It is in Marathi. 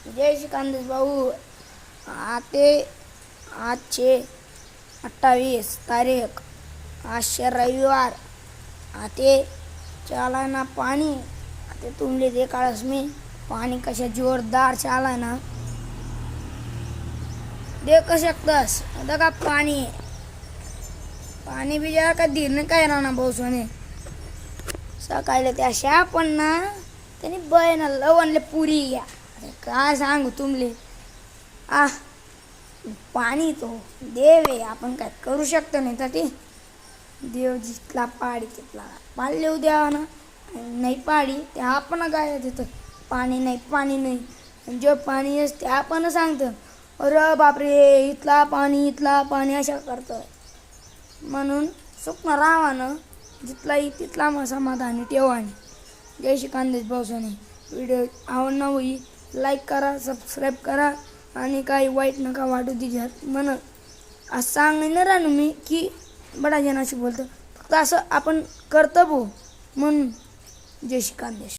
जय श्री कांदेश भाऊ. आजचे 28 तारीख. आजचे रविवार. आते चाला ना पाणी. आते तुमले दे काळस मी पाणी कशा जोरदार चाला ना देख शकतस. आता का पाणी पाणी बी जरा का धीरने काय राहणार भाऊ सोने. सकाळी त्या शा पण ना त्यांनी बयना लवणले पुरी घ्या. काय सांगू तुमले. पाणी तो देव आहे, आपण काय करू शकतो नाही तर ते देव जिथला पाडी तिथला पाळले द्यावा ना. नाही पाडी ते आपण काय देतं पाणी नाही जे पाणी असते आपण सांगतं अरे बापरे इथला पाणी अशा करतं. म्हणून सुकणं राहावानं जिथला तिथला समाधानी ठेवाने. जय श्री कांदेश भाऊसाने. व्हिडिओ आवडला होई लाईक करा, सबस्क्राईब करा आणि काही वाईट नका वाटू तिच्यात. म्हणून असं सांगणार राहू मी की बडा जनाशी बोलतो फक्त असं आपण कर्तव्य म्हणून. जय श्री कांदेश.